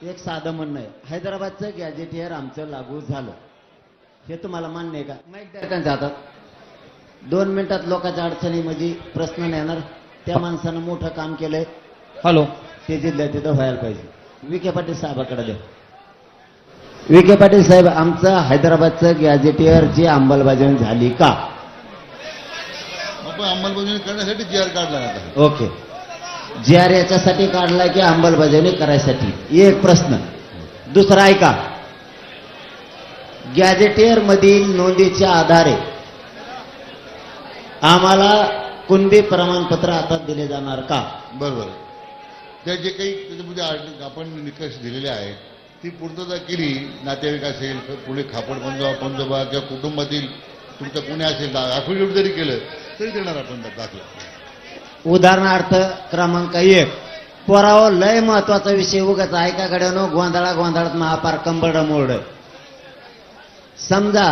एक साधं म्हणणं आहे, हैदराबादचं गॅजेटियर आमचं लागू झालं, हे तुम्हाला मान्य आहे का? माईक द्या त्यांच्या हातात. 2 मिनिटात लोकांच्या अडचणीमध्ये प्रश्न नाही येणार. त्या माणसानं मोठं काम केलंय. हॅलो, ते जिल्ह्यात तिथं व्हायला पाहिजे. विखे पाटील साहेबाकडे द्या. विखे पाटील साहेब, आमचं हैदराबादचं गॅजेटियरची अंमलबजावणी झाली का? आपण अंमलबजावणी करण्यासाठी GR काढला आता. ओके. GR याच्यासाठी काढला की अंमलबजावणी करायसाठी? एक प्रश्न. दुसरा ऐका, गॅजेटियर मधील नोंदीच्या आधारे आम्हाला कुणबी प्रमाणपत्र आता दिले जाणार का? बरोबर. त्या जे काही त्याच्यामध्ये आपण निकष दिलेले आहेत ती पूर्तता केली, नातेवाईक असेल, पुढे खापड पंजोबा किंवा कुटुंबातील तुमचं पुणे असेल, अफिडेव्हिट जरी केलं तरी देणार आपण दाखला. उदाहरणार्थ क्रमांक 1, पोराव लय महत्वाचा विषय उगाच ऐकाकडे नो गोंधळात महापार कंबरड मोड. समजा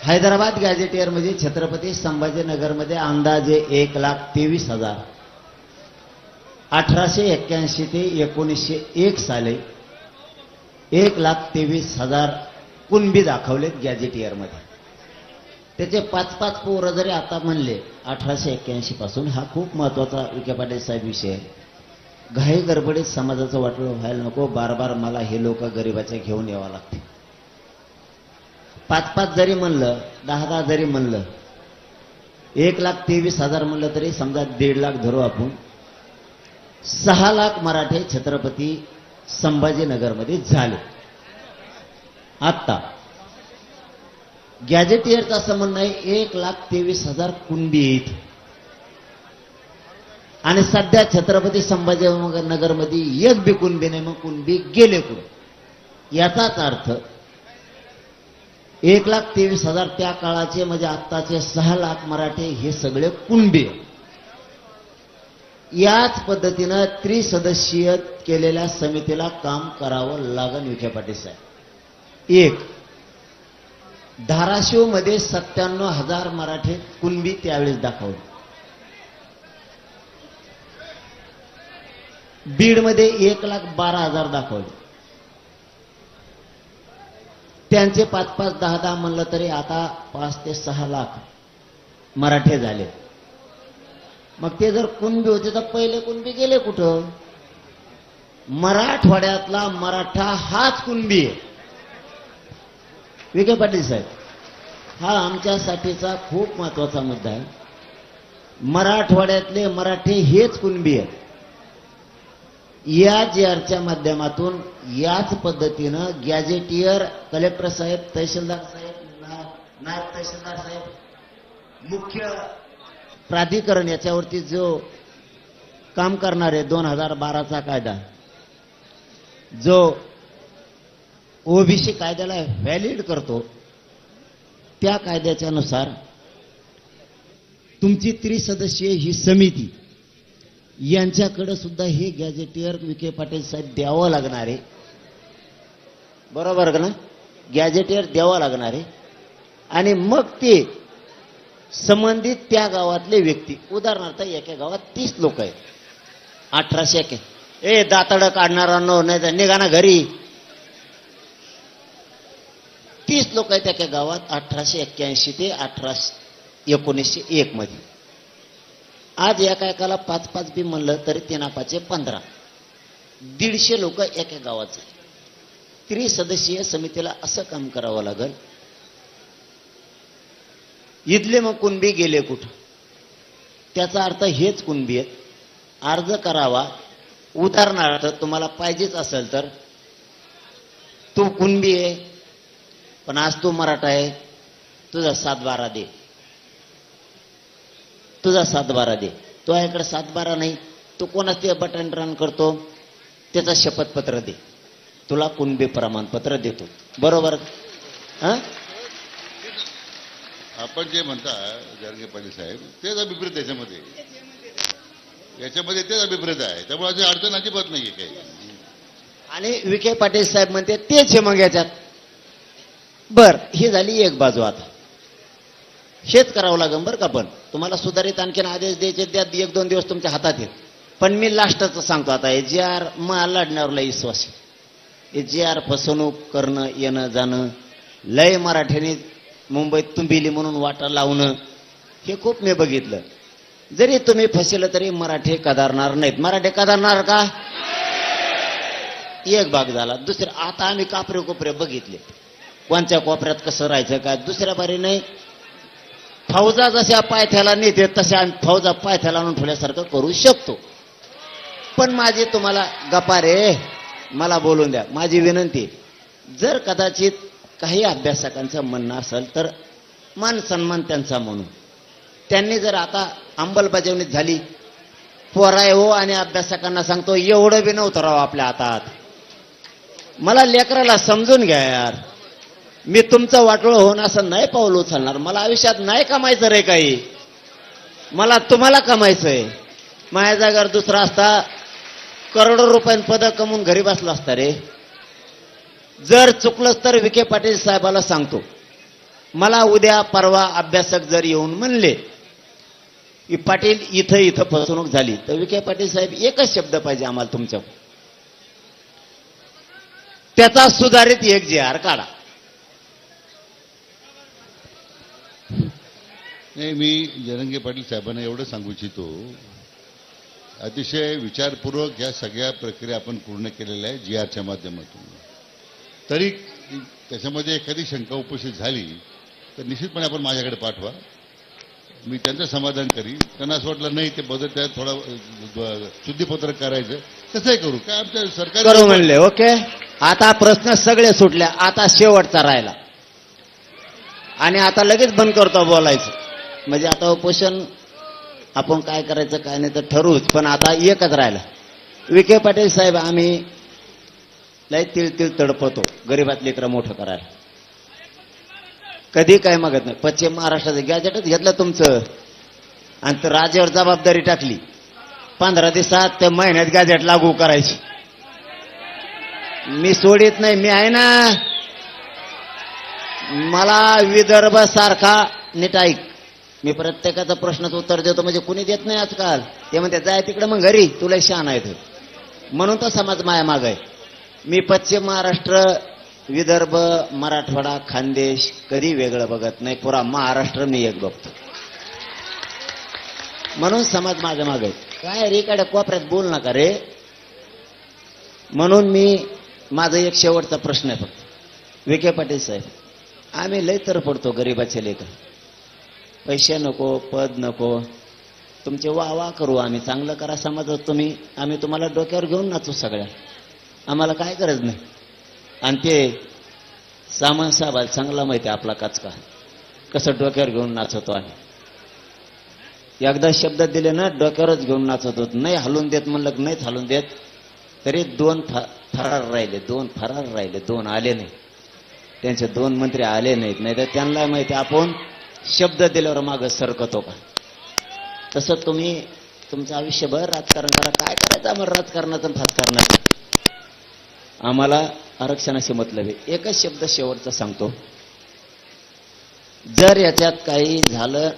हैदराबाद गॅजेटियर मध्ये छत्रपती संभाजीनगरमध्ये अंदाजे 1,23,000 1881 ते 1901 साली 1,23,000 कुणबी दाखवलेत गॅजेटियर मध्ये. त्याचे 5-5 पोरं जरी आता म्हणले 1881 पासून, हा खूप महत्वाचा विखे पाटील साहेब विषय आहे. घाई गडबडीत समाजाचं वाटोळं व्हायला नको. बार मला हे लोक गरिबाच्या घेऊन यावं लागते. 5-5 जरी म्हणलं, 10-10 जरी म्हणलं, 1,23,000 म्हणलं तरी समजा 1.5 लाख धरू आपण. 6 लाख मराठे छत्रपती संभाजीनगरमध्ये झाले. आत्ता गॅजेटियरचं असं म्हणणं आहे 1,23,000 कुणबी आहेत आणि सध्या छत्रपती संभाजीनगरमध्ये एक बी कुणबी नाही. मग कुणबी गेले कुठे? याचाच अर्थ 1,23,000 त्या काळाचे म्हणजे आत्ताचे 6 लाख मराठे हे सगळे कुणबी. याच पद्धतीनं त्रिसदस्यीय केलेल्या समितीला काम करावं लागेल विखे पाटील साहेब. 1, धाराशिव मध्ये 97,000 मराठे कुणबी त्यावेळेस दाखवले. बीड मध्ये 1,12,000 दाखवले. त्यांचे 5-5, 10-10 म्हणलं तरी आता 5 ते 6 लाख मराठे झाले. मग ते जर कुणबी होते तर पहिले कुणबी गेले कुठं? मराठवाड्यातला मराठा हाच कुणबी आहे. विखे पाटील साहेब, हा आमच्यासाठीचा खूप महत्वाचा मुद्दा आहे. मराठवाड्यातले मराठे हेच कुणबी आहेत. या GRच्या माध्यमातून याच पद्धतीनं गॅजेटियर, कलेक्टर साहेब, तहसीलदार साहेब, नायब तहसीलदार साहेब, मुख्य प्राधिकरण याच्यावरती जो काम करणारे 2012चा कायदा, जो ओबीसी कायद्याला व्हॅलिड करतो, त्या कायद्याच्या नुसार तुमची त्रिसदस्यीय ही समिती यांच्याकडे सुद्धा हे गॅजेटियर विखे पाटील साहेब द्यावं लागणार आहे. बरोबर का ना? गॅजेटियर द्यावं लागणार आहे. आणि मग ते संबंधित त्या गावातले व्यक्ती, उदाहरणार्थ एका गावात 30 लोक आहेत, 1881, दातड काढणारांनो नाही तर निघा ना घरी. 30 लोक आहेत एका गावात 1881 ते 1901 मध्ये. आज एका 5-5 बी म्हणलं तरी 3-5 15, 150 लोक एका गावाचे. त्रिसदस्यीय समितीला असं काम करावं लागल. इथले मग कुणबी गेले कुठं? त्याचा अर्थ हेच कुणबी आहेत. अर्ज करावा. उदाहरणार्थ तुम्हाला पाहिजेच असेल तर, तू कुणबी आहे पण आज तू मराठा आहे, तुझा 7-12 दे, तुझा 7-12 दे. तो याकडे 7-12 नाही, तू कोणाच ते बटन रन करतो त्याचा शपथपत्र दे, तुला कुणबी प्रमाणपत्र देतो. बरोबर? आपण जे म्हणता गाडगे पाटील साहेब, तेच अभिप्रेत याच्यामध्ये तेच अभिप्रेत आहे. त्यामुळे अशी अडचण अजिबात नाहीये काही. आणि विखे पाटील साहेब म्हणते तेच आहे मग याच्यात. बर, ही झाली एक बाजू. आता हेच करावं लागेल बरं का. पण तुम्हाला सुधारित आणखीन आदेश द्यायचे, त्या 1-2 दिवस तुमच्या हातात आहेत. पण मी लास्टचं सांगतो आता, जे आर मला लढण्यावरला विश्वास आहे. जे आर फसवणूक करणं येणं जाणं, लय मराठ्याने मुंबईत तुंबिली म्हणून वाटा लावणं, हे खूप मी बघितलं. जरी तुम्ही फसलं तरी मराठी कदारणार नाहीत. मराठी कदारणार का? एक भाग झाला. दुसरं, आता आम्ही कापरे कोपरे बघितले, कोणत्या कोपऱ्यात कसं राहायचं काय. दुसऱ्या बारी नाही, फौजा जशा पायथ्याला नेते तशा आम्ही फौजा पायथ्याला आणून ठेवल्यासारखं करू शकतो. पण माझी तुम्हाला गप्पा रे, मला बोलून द्या. माझी विनंती, जर कदाचित काही अभ्यासकांचं म्हणणं असेल तर मान सन्मान त्यांचा म्हणून, त्यांनी जर आता अंमलबजावणी झाली, पोराय हो, आणि अभ्यासकांना सांगतो एवढं बी नव्हतं राव आपल्या हातात. मला लेकराला समजून घ्या यार, मी तुमचं वाटोळं होऊन असं नाही पाऊल उचलणार. मला आयुष्यात नाही कमायचं रे काही, मला तुम्हाला कमायचंय. माझ्या जागेवर दुसरा असता करोडो रुपयांनी पद कमवून घरी बसला असता रे. जर चुकलंच तर विखे पाटील साहेबाला सांगतो, मला उद्या परवा अभ्यासक जर येऊन म्हणले की पाटील इथं इथं फसवणूक झाली, तर विखे पाटील साहेब एकच शब्द पाहिजे आम्हाला तुमच्या, त्याचा सुधारित एक जे आर काढा. नाही, मी जरंगे पाटील साहेबांना एवढं सांगू इच्छितो, अतिशय विचारपूर्वक या सगळ्या प्रक्रिया आपण पूर्ण केलेल्या आहे जी आरच्या माध्यमातून. तरी त्याच्यामध्ये एखादी शंका उपस्थित झाली तर निश्चितपणे आपण माझ्याकडे पाठवा, मी त्यांचं समाधान करीन. त्यांना असं वाटलं नाही ते बदल त्यात थोडा शुद्धीपत्रक करायचं, तसंही करू. काय आमच्या सरकार करू म्हणले. ओके, आता प्रश्न सगळे सुटले, आता शेवटचा राहिला, आणि आता लगेच बंद करतो बोलायचं. म्हणजे आता उपोषण आपण काय करायचं काय नाही तर ठरवूच, पण आता एकच राहिला. विखे पाटील साहेब, आम्ही लय तिळ तडपतो गरीबात लेकरं मोठं करायला, कधी काय मागत नाही. पश्चिम महाराष्ट्राचं गॅजेटच घेतलं तुमचं, आणि तर राज्यावर जबाबदारी टाकली. 15 दिवसात ते महिन्यात गॅजेट लागू करायची. मी सोडित नाही, मी आहे ना. मला विदर्भ सारखा, नीट ऐक, मी प्रत्येकाचा प्रश्नाचं उत्तर देतो, म्हणजे कुणी देत नाही आजकाल. ते म्हणते जाय तिकडे मग घरी, तुला शान आहे म्हणून तो समाज माया माग आहे. मी पश्चिम महाराष्ट्र, विदर्भ, मराठवाडा, खानदेश कधी वेगळं बघत नाही, पुरा महाराष्ट्र मी एक बघतो. म्हणून समाज माझ्या मागे. काय रे इकडे कोपऱ्यात बोल नका रे. म्हणून मी, माझा एक शेवटचा प्रश्न आहे फक्त, विखे पाटील साहेब, आम्ही लय तर पडतो गरीबाचे लेकर. पैसे नको, पद नको, तुमचे वा करू आम्ही, चांगलं करा समाजात तुम्ही, आम्ही तुम्हाला डोक्यावर घेऊन नाचू सगळ्या, आम्हाला काय गरज नाही. आणि ते सामंत साहेबाला चांगला माहिती आहे आपला काचका कसं डोक्यावर घेऊन नाचवतो आम्ही. एकदा शब्द दिले ना डोक्यावरच घेऊन नाचत होत, नाही हलून देत म्हणलं, नाहीच हलून देत. तरी 2 फरार राहिले, 2 फरार राहिले, 2 आले नाही. त्यांचे 2 मंत्री आले नाहीत, नाही तर त्यांना माहिती आपण शब्द दिल्यावर मागं सरकतो का. तसं तुम्ही तुमचं आयुष्यभर राजकारण करा, काय करायचं आम्हाला राजकारणाचं फास करणार. आम्हाला आरक्षणाशी मतलब आहे. एकच शब्द शेवटचा सांगतो, जर याच्यात काही झालं,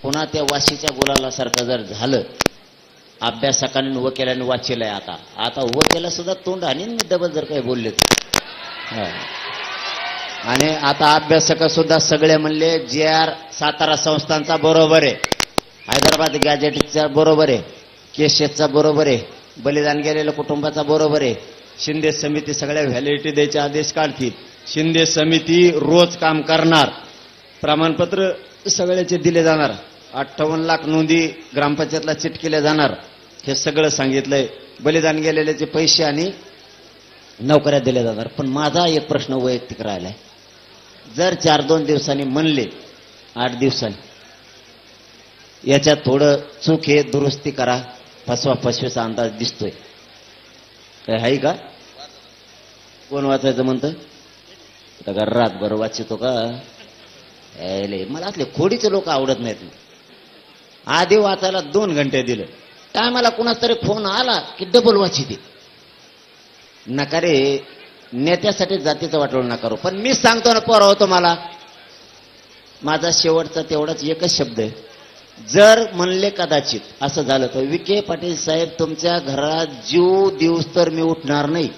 पुन्हा त्या वाशीच्या गुलालासारखं जर झालं, अभ्यासकांनी वकिलांनी वाचलंय, आता वकिला सुद्धा तोंड आणि डबल जर काही बोलले, आणि आता अभ्यासक सुद्धा सगळे म्हणले जे आर सातारा संस्थांचा बरोबर आहे, हैदराबाद गॅजेटचा बरोबर आहे, केशेसचा बरोबर आहे, बलिदान गेलेल्या कुटुंबाचा बरोबर आहे. शिंदे समिती सगळ्या व्हॅलिडिटी द्यायचे आदेश काढतील. शिंदे समिती रोज काम करणार, प्रमाणपत्र सगळ्याचे दिले जाणार, 58 लाख नोंदी ग्रामपंचायतला चिटकेल्या जाणार, हे सगळं सांगितलंय. बलिदान गेलेल्याचे पैसे आणि नोकऱ्या दिल्या जाणार. पण माझा एक प्रश्न वैयक्तिक राहिलाय, जर 4-2 दिवसांनी म्हणले, 8 दिवसांनी, याच्यात थोडं चूक आहे, दुरुस्ती करा, फसवेचा अंदाज दिसतोय, काय आहे का? कोण वाचायचं म्हणतं का? रातभर वाचितो का? मला असले खोडीचे लोक आवडत नाहीत. आधी वाचायला 2 घंटे दिले, टायमाला कुणाच तरी फोन आला की डबल वाचिते. नका रे, नेत्यासाठी जातीचं वाटोळ नका करू. पण मी सांगतो ना पोराव, तुम्हाला माझा शेवटचा तेवढाच एकच शब्द आहे, जर म्हणले कदाचित असं झालं तर विखे पाटील साहेब तुमच्या घरात जीव दिवस तर मी उठणार नाही.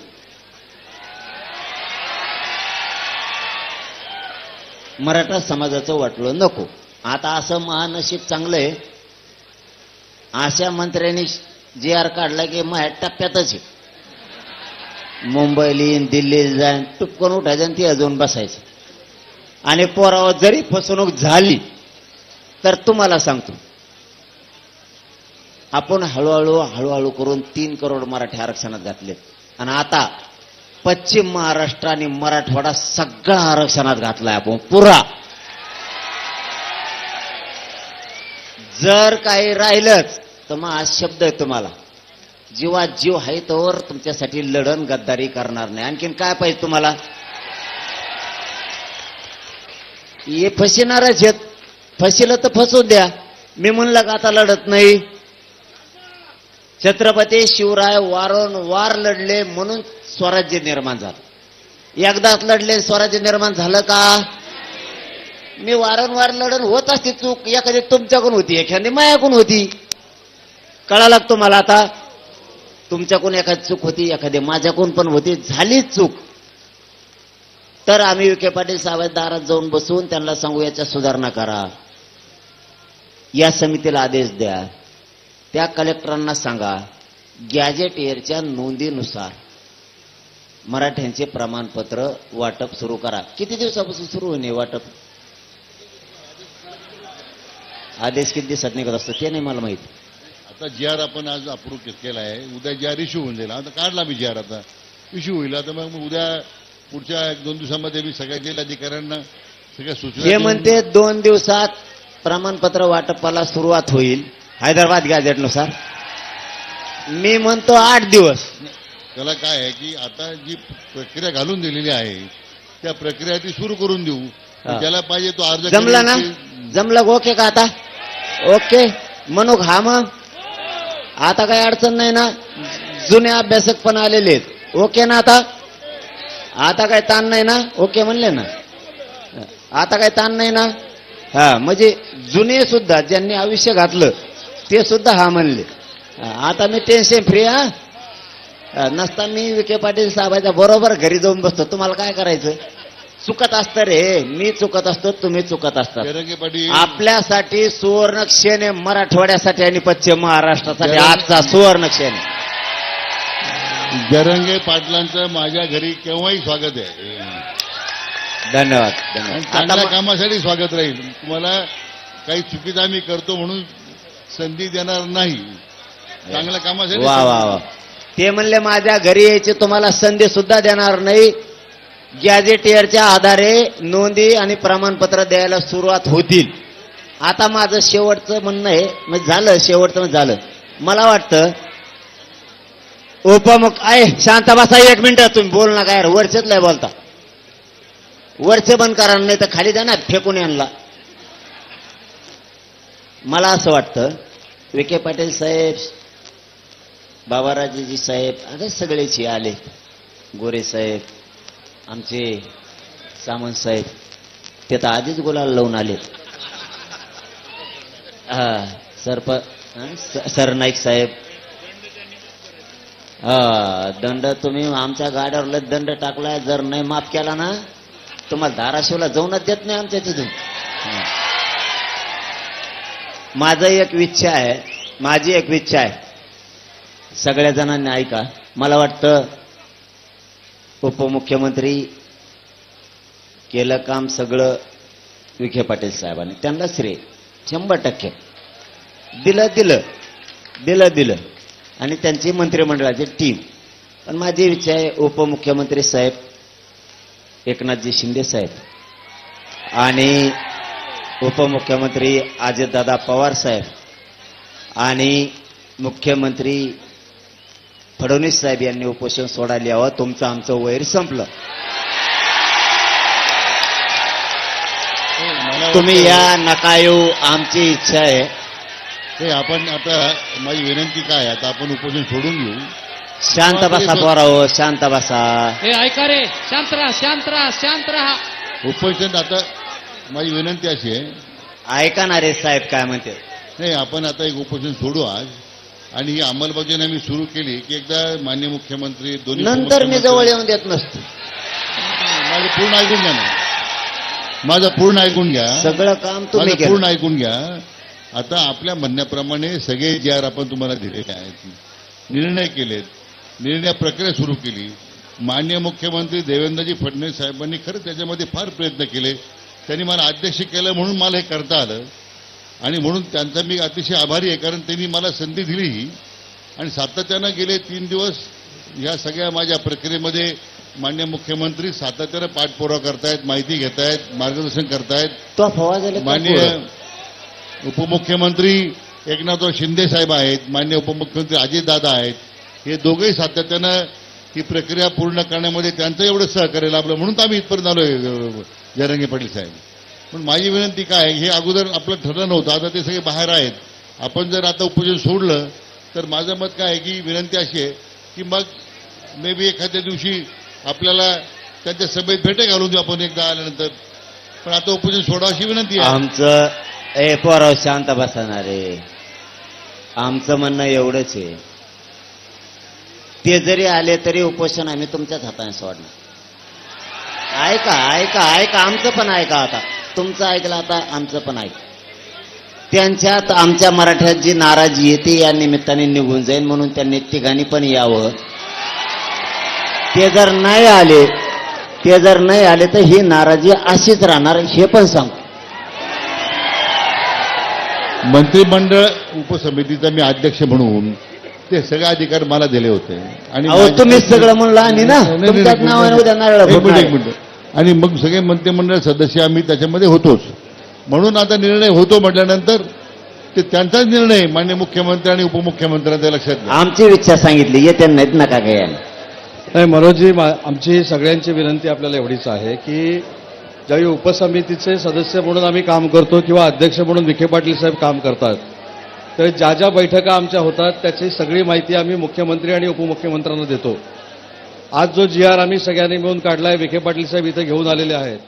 मराठा समाजाचं वाटलं नको. आता असं महानशीब चांगलं आहे, अशा मंत्र्यांनी जी आर काढला की माझ्या टप्प्यातच आहे. मुंबईला येईन, दिल्लीला जाईन, टुपकन उठायचं आणि ती अजून बसायचं. आणि पोरावर जरी फसवणूक झाली तर तुम्हाला सांगतो, आपण हळूहळू करून 3 करोड मराठी आरक्षणात घातलेत. आणि आता पश्चिम महाराष्ट्र आणि मराठवाडा सगळा आरक्षणात घातलाय आपण पुरा. जर काही राहिलंच तर मग आज शब्द आहे तुम्हाला, जीवात जीव आहे तोवर तुमच्यासाठी लढण गद्दारी करणार नाही. आणखीन काय पाहिजे तुम्हाला? हे फसिनारच आहेत, फसिलं तर फसू द्या. मी म्हणलं का आता लढत नाही. छत्रपती शिवराय वारंवार लढले म्हणून स्वराज्य निर्माण झालं. एकदाच लढले स्वराज्य निर्माण झालं का? मी वारंवार लढण होत असते. चूक एखादी तुमच्याकडून होती, एखादी मायाकडून होती. कळालं तुम्हाला? आता तुमच्याकडून एखादी चूक होती, एखादी माझ्याकडून पण होती. झाली चूक तर आम्ही विखे पाटील साहेब दारात जाऊन बसून त्यांना सांगू याच्या सुधारणा करा, या समितीला आदेश द्या, त्या कलेक्टरांना सांगा गॅजेटियरच्या नोंदीनुसार मराठ्यांचे प्रमाणपत्र वाटप सुरू करा. किती दिवसापासून सुरू होणे वाटप? आदेश किती दिवसात निघत असतो ते नाही मला माहिती. आता जी आर आपण आज अप्रूव्ह केला आहे, उद्या जी आर इश्यू होऊन जाईल. आता काढला मी जी आर, आता इश्यू होईल. आता मग उद्या पुढच्या 1-2 दिवसामध्ये मी सगळ्या जिल्हाधिकाऱ्यांना सगळ्या सूचना हे म्हणते 2 दिवसात प्रमाणपत्र वाटपाला सुरुवात होईल हैदराबाद गॅजेटनुसार. मी म्हणतो 8 दिवस. त्याला काय आहे की आता जी प्रक्रिया घालून दिलेली आहे त्या प्रक्रिया ती सुरू करून देऊ. ज्याला पाहिजे तो अर्ज जमला ना? जमलं ओके का? आता ओके म्हणू हा. मग आता काही अडचण नाही ना? जुने अभ्यासक पण आलेले आहेत. ओके ना? आता काही ताण नाही ना? ओके म्हणले ना? आता काही ताण नाही ना? हा, म्हणजे जुने सुद्धा ज्यांनी आयुष्य घातलं ते सुद्धा हा म्हणले. आता मी टेन्शन फ्री. नसता मी विखे पाटील साहेबाच्या बरोबर घरी जाऊन बसतो. तुम्हाला काय करायचं? चुकत असतं रे, मी चुकत असतो, तुम्ही चुकत असतात. जरंगे पाटील आपल्यासाठी सुवर्ण क्षण आहे, मराठवाड्यासाठी आणि पश्चिम महाराष्ट्रासाठी आजचा सुवर्ण क्षण आहे. जरंगे पाटलांचं माझ्या घरी केव्हाही स्वागत आहे. धन्यवाद आणि धन्यवाद. चांगल्या कामासाठी स्वागत राहील. तुम्हाला काही चुकीचं आम्ही करतो म्हणून संधी देणार नाही. चांगल्या कामासाठी. वा वा वा. ते म्हणले माझ्या घरी यायची तुम्हाला संधी सुद्धा देणार नाही. गॅजेटियरच्या आधारे नोंदी आणि प्रमाणपत्र द्यायला सुरुवात होतील. आता माझं शेवटचं म्हणणं आहे, म्हणजे झालं शेवटचं झालं. मला वाटतं आहे. शांत बसा 1 मिनिट. तुम्ही बोल ना काय वरचेच लय बोलता. वरचे बंद करा, नाही तर खाली द्या ना फेकून यांना. मला असं वाटतं विखे पाटील साहेब, बाबाराजेजी साहेब, अगं सगळेच आले. गोरे साहेब, आमचे सामंत साहेब, ते तर आधीच गुलाल लावून आले. सरनाईक साहेब, दंड तुम्ही आमच्या गाड्यावर दंड टाकलाय. जर नाही माफ केला ना तुम्हाला धाराशिवला जाऊनच देत नाही आमच्या तिथून. माझी एक इच्छा आहे, सगळ्या जणांनी ऐका. मला वाटतं उपमुख्यमंत्री केलं काम सगळं विखे पाटील साहेबांनी. त्यांना श्रेय 100% दिलं आणि त्यांची मंत्रिमंडळाची टीम. पण माझी इच्छा आहे उपमुख्यमंत्री साहेब एकनाथजी शिंदे साहेब आणि उपमुख्यमंत्री अजितदादा पवार साहेब आणि मुख्यमंत्री फडणवीस साहेब यांनी उपोषण सोडायला यावं. तुमचं आमचं वैर संपलं. तुम्ही या नका येऊ, आमची इच्छा आहे. ते आपण आता माझी विनंती काय, आता आपण उपोषण सोडून घेऊ. शांत बसा पोराओ, शांत बसा. हे ऐका रे, शांत राहा. उपोषण आता माझी विनंती अशी आहे, ऐका ना रे साहेब काय म्हणते. नाही, आपण आता एक उपोषण सोडू आज आणि ही अंमलबजावणी आम्ही सुरू केली की एकदा माननीय मुख्यमंत्री दोन्ही नंतर मी उपमुख्यमंत्री- जवळ येऊन देत नसतो. माझं पूर्ण ऐकून घ्या ना, माझं पूर्ण ऐकून घ्या, सगळं काम तुम्ही माझं पूर्ण केलं. ऐकून घ्या. आता आपल्या म्हणण्याप्रमाणे सगळे जे आर आपण तुम्हाला दिलेले आहेत, निर्णय केलेत, निर्णय प्रक्रिया सुरू केली. माननीय मुख्यमंत्री देवेंद्रजी फडणवीस साहेबांनी खरं त्याच्यामध्ये फार प्रयत्न केले. त्यांनी मला अध्यक्ष केलं म्हणून मला हे करता आलं आणि म्हणून त्यांचा मी अतिशय आभारी आहे, कारण त्यांनी मला संधी दिली ही. आणि सातत्यानं गेले 3 दिवस ह्या सगळ्या माझ्या प्रक्रियेमध्ये माननीय मुख्यमंत्री सातत्यानं पाठपुरावा करतायत, माहिती घेतायत, मार्गदर्शन करतायत. तो फवा झाला माननीय उपमुख्यमंत्री एकनाथराव शिंदे साहेब आहेत, माननीय उपमुख्यमंत्री अजितदादा आहेत. हे दोघेही सातत्यानं ही प्रक्रिया पूर्ण करण्यामध्ये त्यांचं एवढं सहकार्य लाभलं म्हणून तर आम्ही इथपर्यंत आलोय जयरंगे पाटील साहेब. पण माझी विनंती काय आहे, हे अगोदर आपलं ठरलं नव्हतं, आता ते सगळे बाहेर आहेत. आपण जर आता उपोषण सोडलं तर माझं मत काय आहे की विनंती अशी आहे की मग मे बी एखाद्या दिवशी आपल्याला त्यांच्या सभेत भेटे घालून देऊ आपण एकदा आल्यानंतर. पण आता उपोषण सोडा अशी विनंती आहे. आमचं पोराव शांत बसणारे, आमचं म्हणणं एवढंच आहे, ते जरी आले तरी उपोषण आम्ही तुमच्याच हाताने सोडणार. ऐका ऐका ऐका, आमचं पण ऐका. आता तुमचं ऐकलं, आता आमचं पण ऐका. त्यांच्यात आमच्या मराठ्यात जी नाराजी आहे ती या निमित्ताने निघून जाईल म्हणून त्यांनी तिघांनी पण यावं. ते जर नाही आले तर ही नाराजी अशीच राहणार, हे पण सांगतो. मंत्रिमंडळ उपसमितीचा मी अध्यक्ष म्हणून ते सगळे अधिकार मला दिले होते आणि अहो तुम्हीच सगळं म्हणलं आणि ना तुमच्याच नावाने उद्या नारळ एक फोडणार. मिनिट. आणि मग सगळे मंत्रिमंडळ सदस्य आम्ही त्याच्यामध्ये होतोच. म्हणून आता निर्णय होतो म्हटल्यानंतर ते त्यांचाच निर्णय माननीय मुख्यमंत्री आणि उपमुख्यमंत्र्यांच्या लक्षात घ्या. आमची इच्छा सांगितली, येते नाहीत नका काय. नाही मनोजजी, आमची सगळ्यांची विनंती आपल्याला एवढीच आहे की ज्यावेळी उपसमितीचे सदस्य म्हणून आम्ही काम करतो किंवा अध्यक्ष म्हणून विखे पाटील साहेब काम करतात, तर ज्या ज्या बैठका आमच्या होतात त्याची सगळी माहिती आम्ही मुख्यमंत्री आणि उपमुख्यमंत्र्यांना देतो. आज जो GR आम्ही सगळ्यांनी मिळून काढलाय, विखे पाटील साहेब इथे घेऊन आलेले आहेत,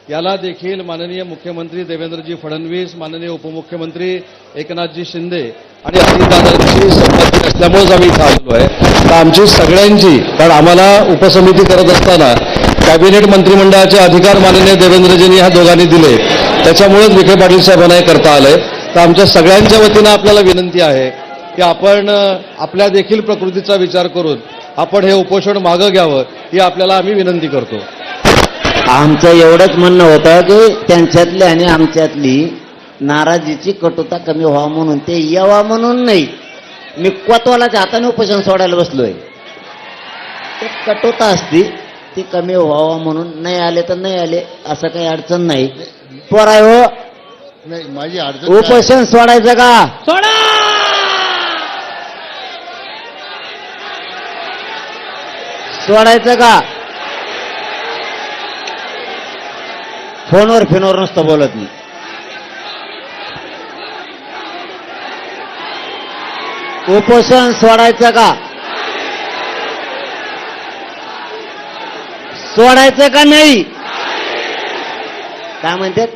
याला देखील माननीय मुख्यमंत्री देवेंद्रजी फडणवीस, माननीय उपमुख्यमंत्री एकनाथजी शिंदे आणि अजितदादांची संमती असल्यामुळेच आम्ही इथं आलेलो आहे. तर आमची सगळ्यांची, कारण आम्हाला उपसमिती करत असताना कॅबिनेट मंत्रिमंडळाचे अधिकार माननीय देवेंद्रजींनी ह्या दोघांनी दिले, त्याच्यामुळेच विखे पाटील साहेबांना हे करता आलंय. तर आमच्या सगळ्यांच्या वतीनं आपल्याला विनंती आहे की आपण आपल्या देखील प्रकृतीचा विचार करून आपण हे उपोषण मागं घ्यावं, ही आपल्याला आम्ही विनंती करतो. आमचं एवढंच म्हणणं होतं की त्यांच्यातली आणि आमच्यातली नाराजीची कटुता कमी व्हावा म्हणून, ते यावा म्हणून नाही. मी कोतवालाच्या हाताने उपोषण सोडायला बसलोय. ते कटुता असती ती कमी व्हावा म्हणून. नाही आले तर नाही आले, असं काही अडचण नाही. पोराय हो, नाही, माझी अडचण काय- उपोषण सोडायचं का? सोडा. सोडायचं का? फोनवर फिनवर नुसतं बोलत नाही. उपोषण सोडायचं का? सोडायचं का नाही? काय म्हणतात?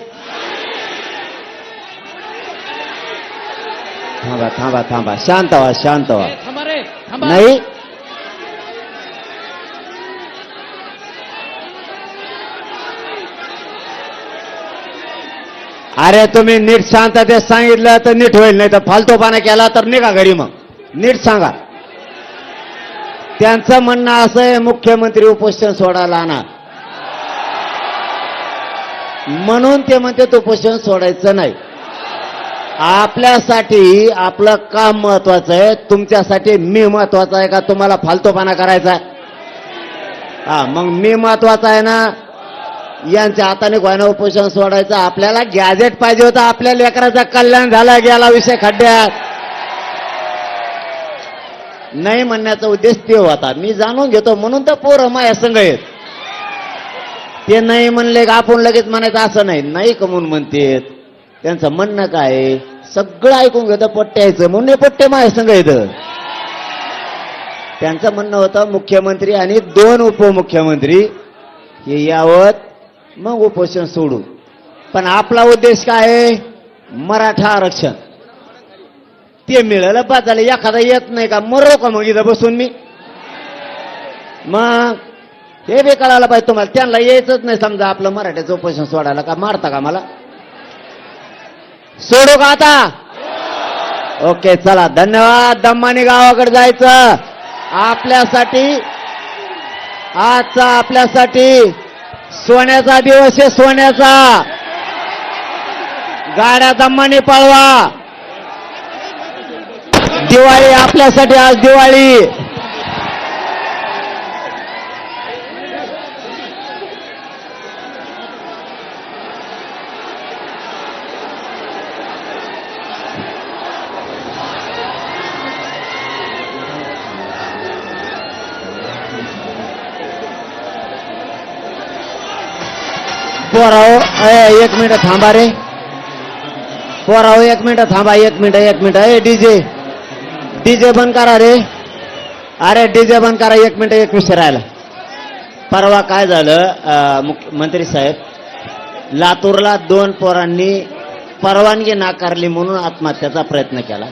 थांबा थांबा थांबा, शांत व्हा शांत व्हा. ए, थांबा रे, थांबा. नाही, अरे तुम्ही नीट शांततेत सांगितलं तर नीट होईल, नाही तर फालतूपणा केला तर निघा घरी. मग नीट सांगा. त्यांचं म्हणणं असं आहे मुख्यमंत्री उपोषण सोडायला आणा म्हणून ते म्हणतात उपोषण सोडायचं नाही. आपल्यासाठी आपलं काम महत्वाचं आहे, तुमच्यासाठी मी महत्वाचा आहे का तुम्हाला फालतूपणा करायचा आहे? हा, मग मी महत्वाचा आहे ना. यांच्या हाताने गोयना उपोषण सोडायचं. आपल्याला गॅजेट पाहिजे होतं, आपल्या लेकराचं कल्याण झालं, गेला विषय खड्ड्यात. नाही म्हणण्याचा उद्देश ते होता. मी जाणून घेतो म्हणून तर पोरं माझ्या संग आहेत. ते नाही म्हणले का आपण लगेच म्हणायचं असं नाही. नाही कमून म्हणतेत, त्यांचं म्हणणं काय आहे सगळं ऐकून घेतं. पट्ट्यायचं म्हणून हे पट्टे माझ्या संग येतं. त्यांचं म्हणणं होतं मुख्यमंत्री आणि 2 उपमुख्यमंत्री हे यावत, मग उपोषण सोडू. पण आपला उद्देश काय आहे? मराठा आरक्षण. ते मिळालं पाच झालं, एखादा येत नाही का मरो का मग इथं बसून मी? मग हे बी कळायला पाहिजे तुम्हाला. त्यांना यायचंच नाही समजा आपलं मराठ्याचं उपोषण सोडायला, का मारता का मला? सोडू का आता? ओके चला धन्यवाद. दम्मानी गावाकडे जायचं आपल्यासाठी. आजचा आपल्यासाठी सोन्याचा दिवस आहे, सोन्याचा. गाड्या दम्मानी पळवा. दिवाळी आपल्यासाठी आज दिवाळी. पोराओ एक मिनिट थांबा रे. पोराओ एक मिनिट थांबा. एक मिनिट. ए डीजे बंद करा रे. अरे डीजे बंद करा. एक मिनिट. एक विषय राहिला. परवा काय झालं मंत्री साहेब, लातूरला 2 पोरांनी परवानगी नाकारली म्हणून आत्महत्याचा प्रयत्न केला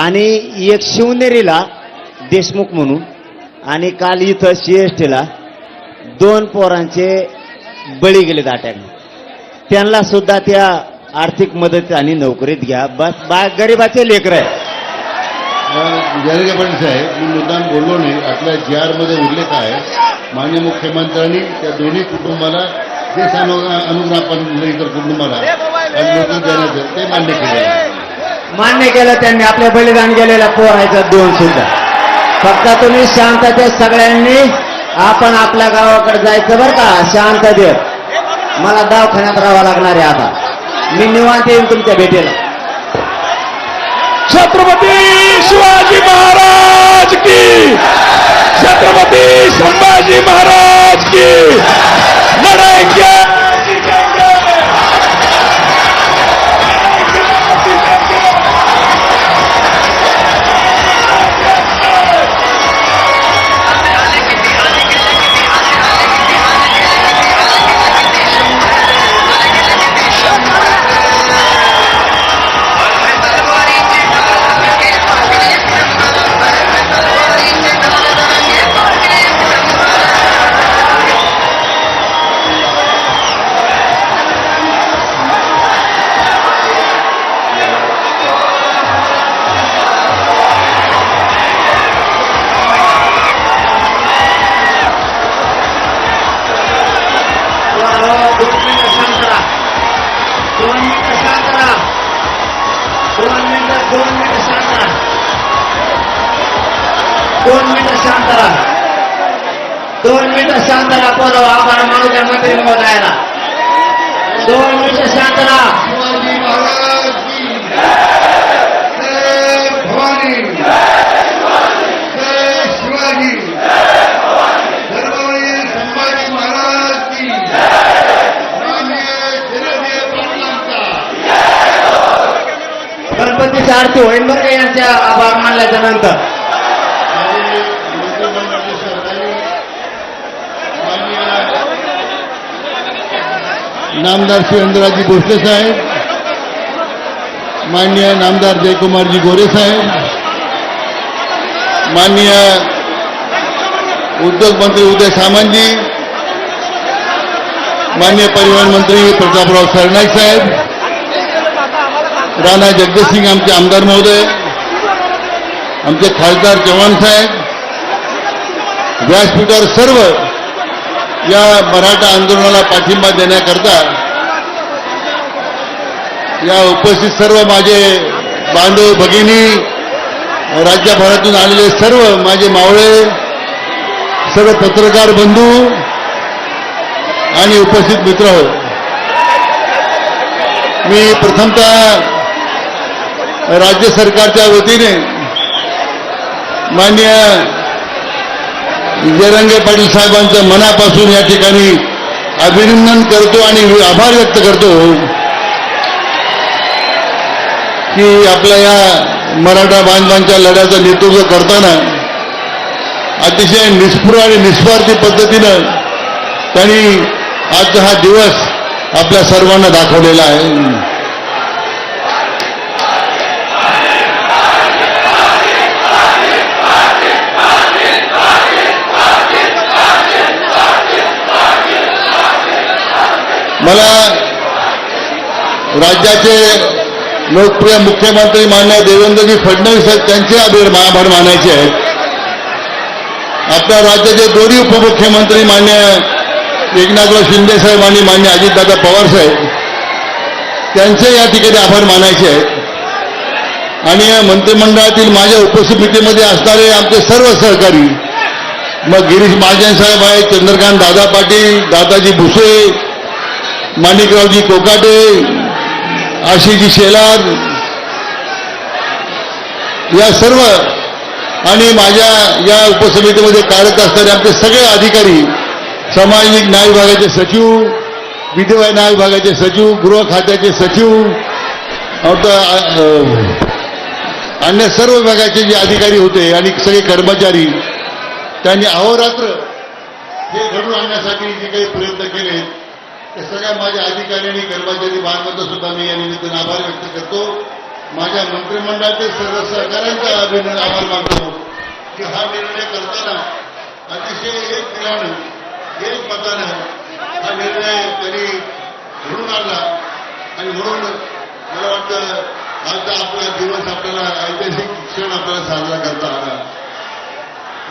आणि एक शिवनेरीला देशमुख म्हणून, आणि काल इथं सीएसटीला 2 पोरांचे बळी गेले दाट्याने. त्यांना सुद्धा त्या आर्थिक मदत आणि नोकरीत घ्या. बस गरीबाचे लेकर आहे. जयंत पाटील साहेब, मी मुद्दाम बोललो नाही. आपल्या GR मध्ये उल्लेख आहे, माननीय मुख्यमंत्र्यांनी त्या दोन्ही कुटुंबाला जे अनुग्रह आपण इतर कुटुंबाला नोकरी देण्याचं ते मान्य केलं त्यांनी. आपल्या बलिदान गेलेल्या पोरायचं 2 सुद्धा. फक्त तुम्ही शांततेत सगळ्यांनी आपण आपल्या गावाकडे जायचं बरं का. शांततेत. मला दवाखान्यात राहावं लागणार आहे आता. मी निवांत येईन तुमच्या भेटीला. छत्रपती शिवाजी महाराज की, छत्रपती संभाजी महाराज की. लढाएंगे. दोन मिनिटं शांत राहा. बोलावं आभार मानू द्या मंत्री महोदयाला. 2 मिनिटं शांत राहा. शिवाजी महाराज की जय. भवानी जय. शिवाजी धर्मवीर संभाजी महाराज की. माननीय शिवदेय पाटलांचा. गणपतीची आरती होईल बरं का यांच्या आभार मानल्याच्या नंतर. नामदार सुरेंद्रजी भोसले साहेब, माननीय नामदार जयकुमारजी गोरे साहेब, माननीय उद्योग मंत्री उदय सामंतजी, माननीय परिवहन मंत्री प्रतापराव सरनाईक साहेब, राणा जगदीशसिंग आमचे आमदार महोदय, आमचे खासदार चव्हाण साहेब, व्यासपीठावर सर्व या मराठा आंदोलनाला पाठिंबा देण्याकरता या उपस्थित सर्व माझे बांधव भगिनी, राज्यभरातून आलेले सर्व माझे मावळे, सर्व पत्रकार बंधू आणि उपस्थित मित्र, मी प्रथमतः राज्य सरकारच्या वतीने माननीय जयरंगे पाटील साहेबांचं मनापासून या ठिकाणी अभिनंदन करतो आणि आभार व्यक्त करतो की आपल्या या मराठा बांधवांच्या लढ्याचं नेतृत्व करताना अतिशय निस्पृह आणि निस्वार्थी पद्धतीनं त्यांनी आजचा हा दिवस आपल्या सर्वांना दाखवलेला आहे. मला राज्याचे लोकप्रिय मुख्यमंत्री मान्य देवेंद्रजी फडणवीस आहेत त्यांचे आभार मानायचे आहेत. आपल्या राज्याचे दोन्ही उपमुख्यमंत्री मान्य एकनाथराव शिंदे साहेब आणि मान्य अजितदादा पवार साहेब त्यांचे या ठिकाणी आभार मानायचे आहेत. आणि या मंत्रिमंडळातील माझ्या उपसमितीमध्ये असणारे आमचे सर्व सहकारी, मग गिरीश महाजन साहेब आहेत, चंद्रकांत दादा पाटील, दादाजी भुसे, माणिकरावजी कोकाटे, आशिषजी शेलार, या सर्व आणि माझ्या या उपसमितीमध्ये कार्यरत असणारे आमचे सगळे अधिकारी, सामाजिक न्याय विभागाचे सचिव, विधवा न्याय विभागाचे सचिव, गृह खात्याचे सचिव, अन्य सर्व विभागाचे जे अधिकारी होते आणि सगळे कर्मचारी, त्यांनी अहोरात्र हे घडून आणण्यासाठी जे काही प्रयत्न केले त्या सगळ्या माझ्या अधिकारी आणि कर्मचारी बांधवांचा सुद्धा मी या निमित्तानं आभार व्यक्त करतो. माझ्या मंत्रिमंडळातील सर्व सहकाऱ्यांचा आभार मानतो की हा निर्णय करताना अतिशय एक दिलानं, एक मतानं हा निर्णय त्यांनी घडून आणला. आणि म्हणून मला वाटतं आजचा आपला दिवस आपल्याला ऐतिहासिक क्षण आपल्याला साजरा करता आला.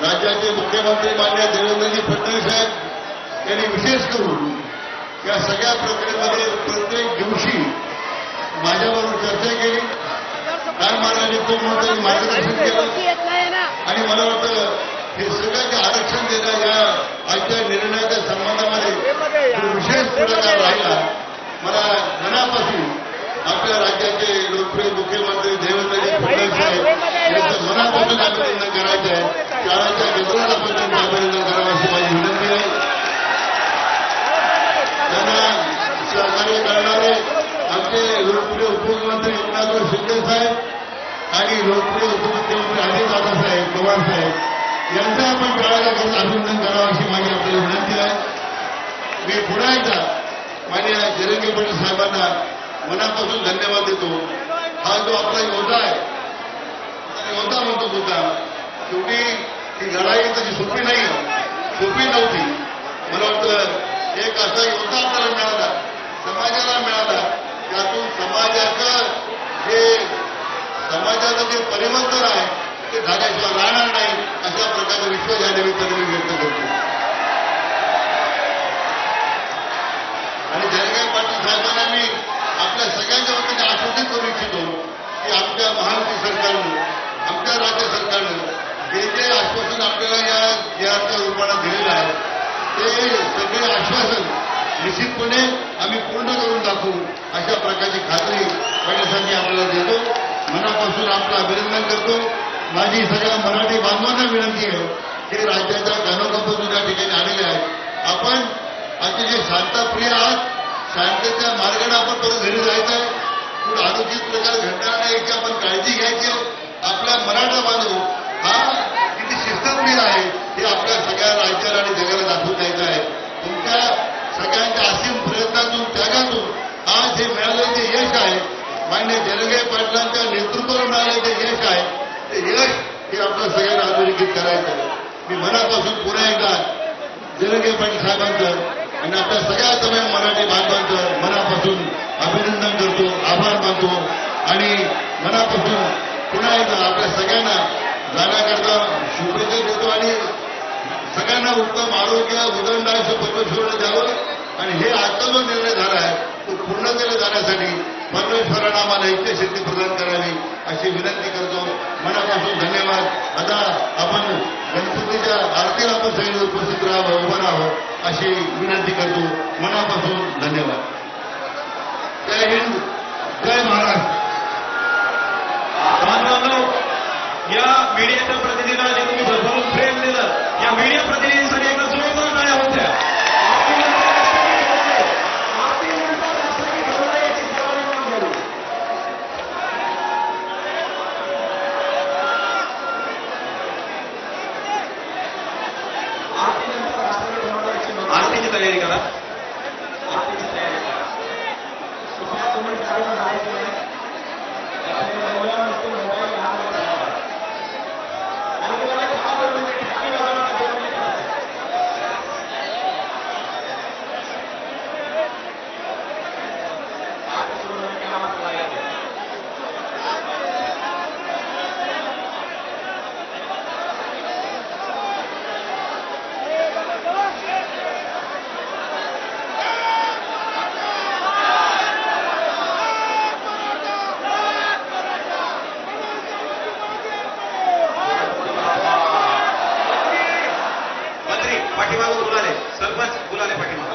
राज्याचे मुख्यमंत्री मान्य देवेंद्रजी फडणवीस साहेब यांनी विशेष करून या सगळ्या प्रक्रियेमध्ये प्रत्येक दिवशी माझ्याबरोबर चर्चा केली, काय मार्गाने तो म्हणून मार्गदर्शन केलं. आणि मला वाटतं हे सगळं जे आरक्षण देणं या आजच्या निर्णयाच्या संबंधामध्ये जो विशेष पुढाकार राहिला, मला मनापासून आपल्या राज्याचे लोकप्रिय मुख्यमंत्री देवेंद्रजी फडणवीस साहेब यांचं मनापासून अभिनंदन करायचं आहे. शाळाच्या गजरात आपण त्यांचं अभिनंदन करावं अशी माझी विनंती आहे. त्यांना सहकार्य करणारे आमचे लोकप्रिय उपमुख्यमंत्री एकनाथराव शिंदे साहेब आणि लोकप्रिय उपमुख्यमंत्री अजितदादा साहेब पवार साहेब यांचं आपण शाळाच्या गजरात अभिनंदन करावं अशी माझी आपल्याला विनंती आहे. मी पुन्हा एकदा मान्य जरंगे पाटील साहेबांना मनापासून धन्यवाद देतो. हा जो आपला योद्धा आहे, योद्धा म्हणतो मुद्दा, शेवटी ही लढाई तशी सोपी नाही, सोपी नव्हती. मला वाटतं एक असा योद्धा आपल्याला मिळाला, समाजाला मिळाला, त्यातून समाजाचं जे परिवर्तन आहे ते झाल्याशिवाय राहणार नाही अशा प्रकारचा विश्वास या निमित्ताने मी व्यक्त करतो. आणि जरंगे पाटील साहेबांना मी आपल्या सगळ्यांच्या वतीने आश्वासित करू इच्छितो की आमच्या महायुती सरकारनं, आमच्या राज्य सरकारनं जे जे आश्वासन आपल्याला या GRच्या रूपानं दिलेलं आहे ते सगळे आश्वासन निश्चितपणे आम्ही पूर्ण करून दाखवू अशा प्रकारची खात्री करण्यासाठी आपल्याला देतो. मनापासून आपलं अभिनंदन करतो. माझी सगळ्या मराठी बांधवांना विनंती आहे की राज्याच्या कानाकोपऱ्यातून या ठिकाणी आलेले आहेत, आपण अतिशय शांतप्रिय आहात, शांततेच्या मार्गाने आपण परत घरी जायचं आहे. पुढे अनुचित प्रकार घडणार नाही याची आपण काळजी घ्यायची आहे. आपला मराठा बांधव हा किती शिस्तप्रिय आहे हे आपल्या सगळ्या राज्याला आणि जगाला दाखवून द्यायचं आहे. तुमच्या सगळ्यांच्या असीम प्रयत्नातून, त्यागातून आज हे मिळालेलं जे यश आहे, मान्य जरंगे पाटलांच्या नेतृत्वाला मिळालेलं जे यश आहे, ते यश हे आपल्या सगळ्यांना अधोरेखित करायचं आहे. मी मनापासून पुन्हा एकदा जरंगे पाटील साहेबांचं आणि आपल्या सगळ्या तमाम मराठी बांधवांचं मनापासून अभिनंदन करतो, आभार मानतो आणि मनापासून पुन्हा एकदा आपल्या सगळ्यांना जाण्याकरता शुभेच्छा देतो. आणि सगळ्यांना उत्तम आरोग्य, उदंडाचं परमेश्वरानं द्यावं आणि हे आजचा जो निर्णय झाला आहे तो पूर्णतेला जाण्यासाठी परमेश्वरानं आम्हाला इच्छाशक्ती प्रदान करावी अशी विनंती करतो. मनापासून धन्यवाद. आता आपण गणपतीच्या आरतीला आपण सगळे उपस्थित राहावं, उभं राहावं अशी विनंती करतो. मनापासून धन्यवाद. जय हिंद, जय महाराष्ट्र. बांधवांनो, या मीडियाच्या प्रतिनिधीला जे तुम्ही भरभरून प्रेम दिलं, या मीडिया प्रतिनिधींसाठी एकदा जोरदार टाळ्या होत्या. आरतीची तयारी करा. पाठीमागून बोलाले सरपंच बोलाले पाठीमाग